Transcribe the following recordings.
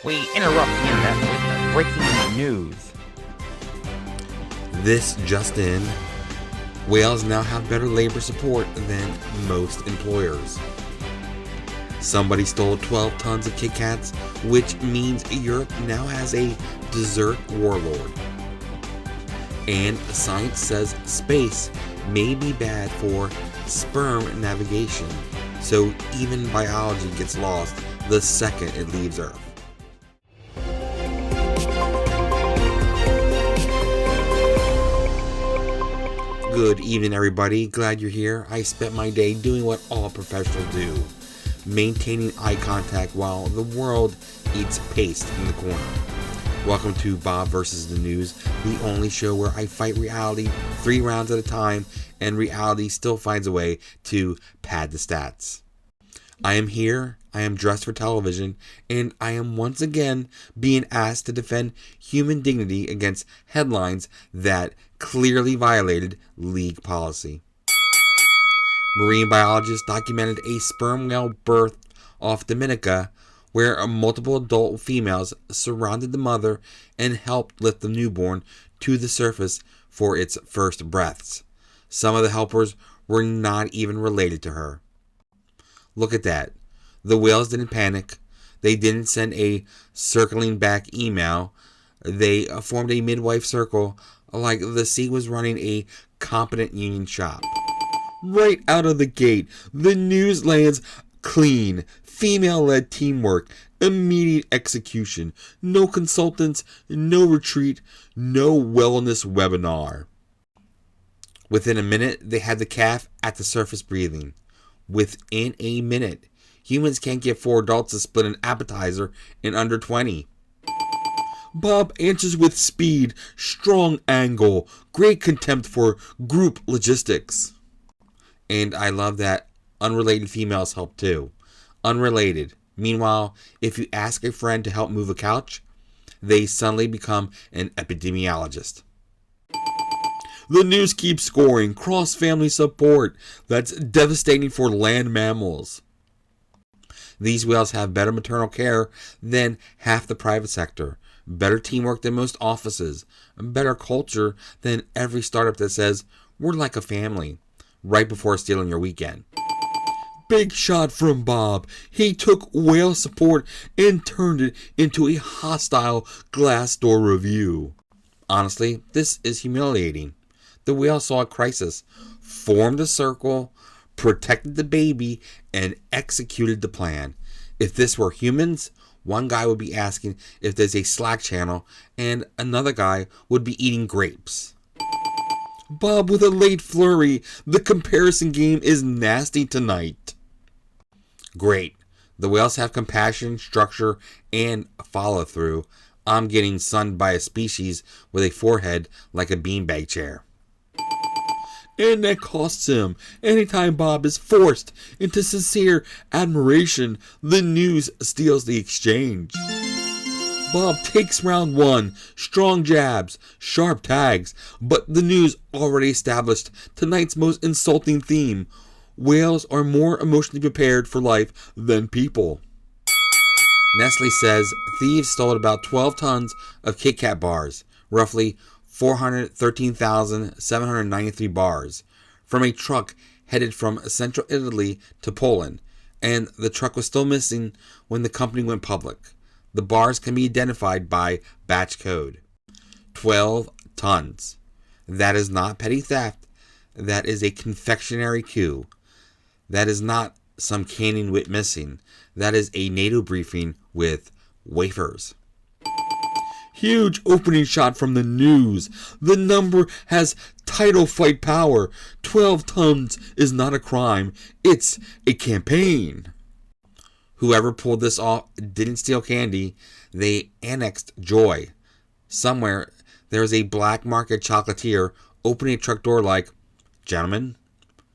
We interrupt the internet with breaking news. This just in, whales now have better labor support than most employers. Somebody stole 12 tons of KitKats, which means Europe now has a dessert warlord. And science says space may be bad for sperm navigation, so even biology gets lost the second it leaves Earth. Good evening, everybody. Glad you're here. I spent my day doing what all professionals do, maintaining eye contact while the world eats paste in the corner. Welcome to Bob vs. the News, the only show where I fight reality 3 rounds at a time, and reality still finds a way to pad the stats. I am here, I am dressed for television, and I am once again being asked to defend human dignity against headlines that clearly violated league policy. Marine biologists documented a sperm whale birth off Dominica, where multiple adult females surrounded the mother and helped lift the newborn to the surface for its first breaths. Some of the helpers were not even related to her. Look at that. The whales didn't panic. They didn't send a circling back email. They formed a midwife circle like the sea was running a competent union shop. Right out of the gate, the news lands clean, female-led teamwork, immediate execution, no consultants, no retreat, no wellness webinar. Within a minute, they had the calf at the surface breathing. Within a minute, humans can't get 4 adults to split an appetizer in under 20. Bob answers with speed, strong angle, great contempt for group logistics. And I love that unrelated females help too. Unrelated. Meanwhile, if you ask a friend to help move a couch, they suddenly become an epidemiologist. The news keeps scoring. Cross-family support. That's devastating for land mammals. These whales have better maternal care than half the private sector, better teamwork than most offices, better culture than every startup that says, we're like a family, right before stealing your weekend. Big shot from Bob. He took whale support and turned it into a hostile Glassdoor review. Honestly, this is humiliating. The whale saw a crisis, formed a circle, protected the baby, and executed the plan. If this were humans, one guy would be asking if there's a Slack channel, and another guy would be eating grapes. Bob with a late flurry. The comparison game is nasty tonight. Great. The whales have compassion, structure, and follow-through. I'm getting sunned by a species with a forehead like a beanbag chair. And that costs him. Anytime Bob is forced into sincere admiration, the news steals the exchange. Bob takes round 1, strong jabs, sharp tags, but the news already established tonight's most insulting theme. Whales are more emotionally prepared for life than people. Nestle says thieves stole about 12 tons of KitKat bars, roughly 413,793 bars, from a truck headed from central Italy to Poland, and the truck was still missing when the company went public. The bars can be identified by batch code. 12 tons. That is not petty theft. That is a confectionery coup. That is not some canning wit missing. That is a NATO briefing with wafers. Huge opening shot from the news. The number has title fight power. 12 tons is not a crime. It's a campaign. Whoever pulled this off didn't steal candy. They annexed joy. Somewhere there is a black market chocolatier opening a truck door like, gentlemen,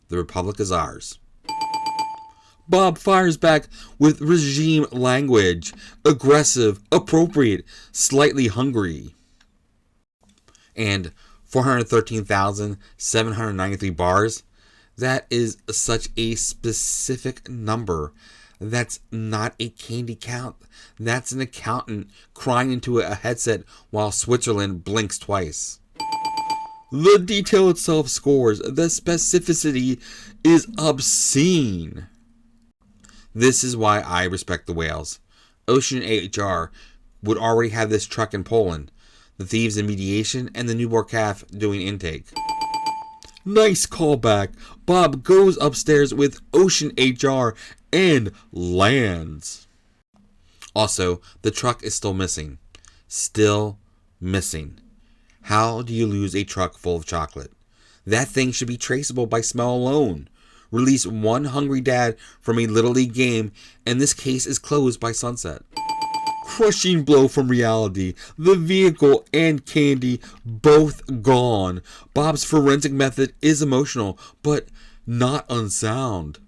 the Republic is ours. Bob fires back with regime language. Aggressive, appropriate, slightly hungry. And 413,793 bars. That is such a specific number. That's not a candy count. That's an accountant crying into a headset while Switzerland blinks twice. The detail itself scores. The specificity is obscene. This is why I respect the whales. Ocean HR would already have this truck in Poland. The thieves in mediation and the newborn calf doing intake. Nice callback. Bob goes upstairs with Ocean HR and lands. Also, the truck is still missing. Still missing. How do you lose a truck full of chocolate? That thing should be traceable by smell alone. Release one hungry dad from a Little League game, and this case is closed by sunset. Crushing blow from reality. The vehicle and candy both gone. Bob's forensic method is emotional, but not unsound.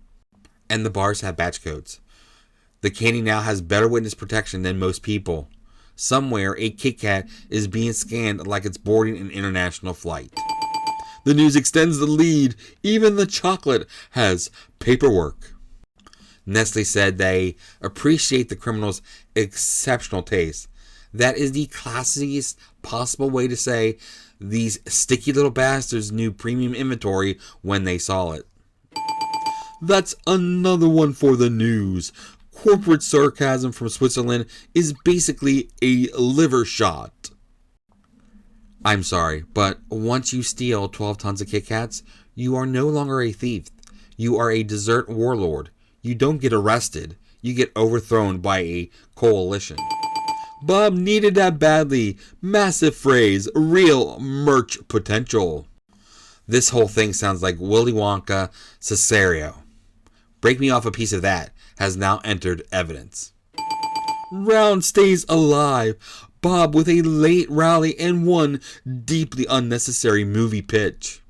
And the bars have batch codes. The candy now has better witness protection than most people. Somewhere, a KitKat is being scanned like it's boarding an international flight. The news extends the lead. Even the chocolate has paperwork. Nestle said they appreciate the criminal's exceptional taste. That is the classiest possible way to say these sticky little bastards knew premium inventory when they saw it. That's another one for the news. Corporate sarcasm from Switzerland is basically a liver shot. I'm sorry, but once you steal 12 tons of KitKats, you are no longer a thief. You are a desert warlord. You don't get arrested. You get overthrown by a coalition. Bob needed that badly. Massive phrase. Real merch potential. This whole thing sounds like Willy Wonka Cesario. Break me off a piece of that has now entered evidence. Round stays alive. Bob with a late rally and one deeply unnecessary movie pitch.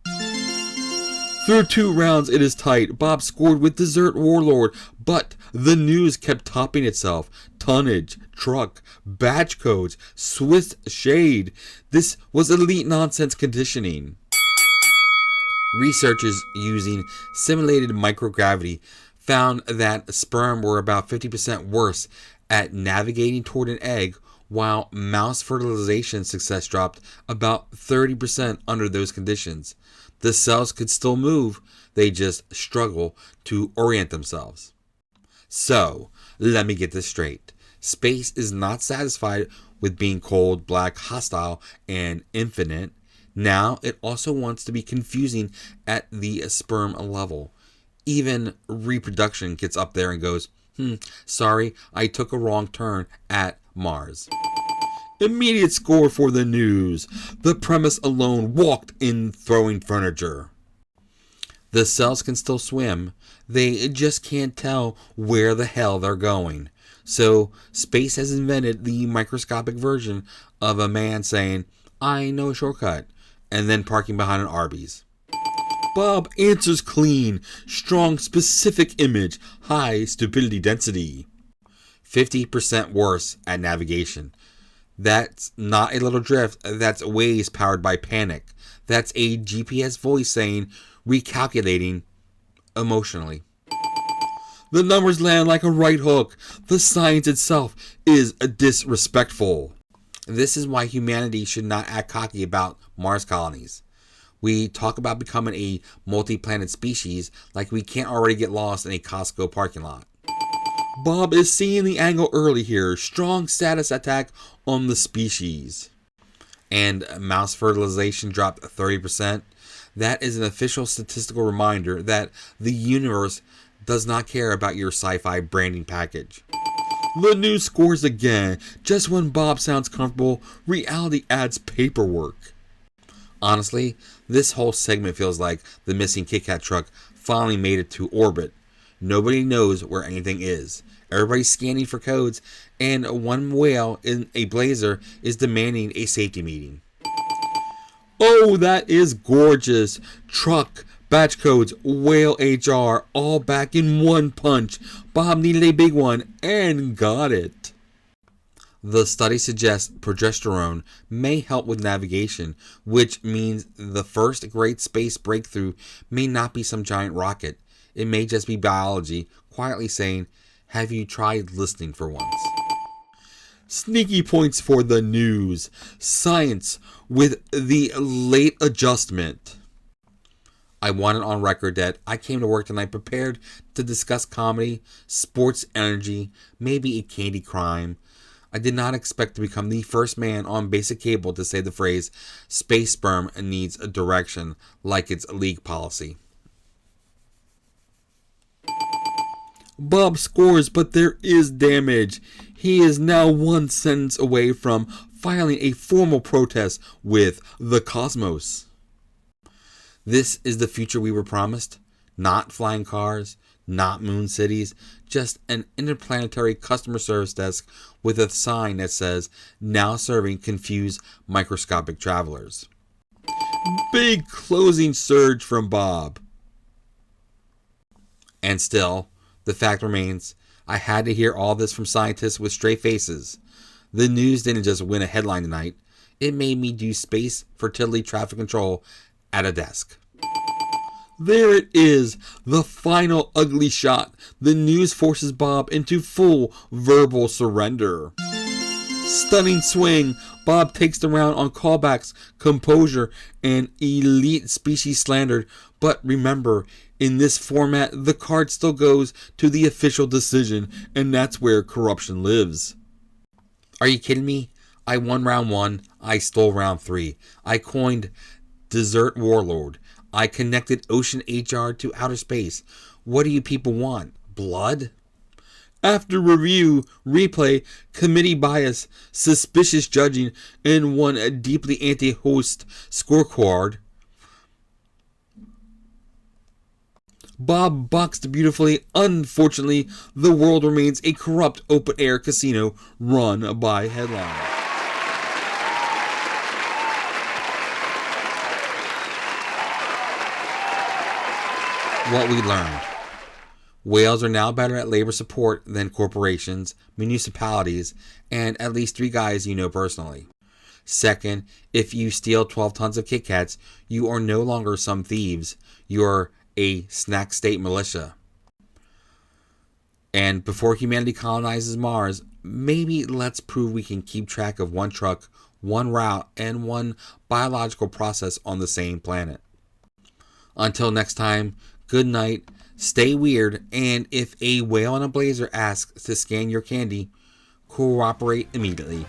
Through 2 rounds it is tight. Bob scored with Desert Warlord, but the news kept topping itself. Tonnage, truck, batch codes, Swiss shade. This was elite nonsense conditioning. Researchers using simulated microgravity found that sperm were about 50% worse at navigating toward an egg, while mouse fertilization success dropped about 30% under those conditions. The cells could still move, they just struggle to orient themselves. So, let me get this straight. Space is not satisfied with being cold, black, hostile, and infinite. Now it also wants to be confusing at the sperm level. Even reproduction gets up there and goes, sorry, I took a wrong turn at Mars. Immediate score for the news. The premise alone walked in throwing furniture. The cells can still swim. They just can't tell where the hell they're going. So space has invented the microscopic version of a man saying, I know a shortcut, and then parking behind an Arby's. Bob answers clean. Strong specific image. High stupidity density. 50% worse at navigation. That's not a little drift. That's Waze powered by panic. That's a GPS voice saying, recalculating emotionally. The numbers land like a right hook. The science itself is disrespectful. This is why humanity should not act cocky about Mars colonies. We talk about becoming a multi-planet species like we can't already get lost in a Costco parking lot. Bob is seeing the angle early here. Strong status attack on the species. And mouse fertilization dropped 30%. That is an official statistical reminder that the universe does not care about your sci-fi branding package. The news scores again. Just when Bob sounds comfortable, reality adds paperwork. Honestly, this whole segment feels like the missing KitKat truck finally made it to orbit. Nobody knows where anything is. Everybody's scanning for codes, and one whale in a blazer is demanding a safety meeting. Oh, that is gorgeous. Truck, batch codes, whale HR, all back in one punch. Bob needed a big one, and got it. The study suggests progesterone may help with navigation, which means the first great space breakthrough may not be some giant rocket. It may just be biology quietly saying, Have you tried listening for once? Sneaky points for the news. Science with the late adjustment. I want it on record that I came to work tonight prepared to discuss comedy, sports energy, maybe a candy crime. I did not expect to become the first man on basic cable to say the phrase, space sperm needs a direction, like it's league policy. Bob scores, but there is damage. He is now one sentence away from filing a formal protest with the Cosmos. This is the future we were promised. Not flying cars, not moon cities, just an interplanetary customer service desk with a sign that says, now serving confused microscopic travelers. Big closing surge from Bob. And still, the fact remains, I had to hear all this from scientists with straight faces. The news didn't just win a headline tonight. It made me do space fertility traffic control at a desk. There it is, the final ugly shot. The news forces Bob into full verbal surrender. Stunning swing. Bob takes the round on callbacks, composure, and elite species slandered. But remember, in this format, the card still goes to the official decision, and that's where corruption lives. Are you kidding me? I won round 1. I stole round 3. I coined Desert Warlord. I connected Ocean HR to outer space. What do you people want? Blood? After review, replay, committee bias, suspicious judging, and one deeply anti-host scorecard, Bob boxed beautifully. Unfortunately, the world remains a corrupt open-air casino run by headlines. What we learned. Whales are now better at labor support than corporations, municipalities, and at least 3 guys you know personally. Second, if you steal 12 tons of KitKats, you are no longer some thieves. You're a snack state militia. And before humanity colonizes Mars, maybe let's prove we can keep track of one truck, one route, and one biological process on the same planet. Until next time, good night, stay weird, and if a whale in a blazer asks to scan your candy, cooperate immediately.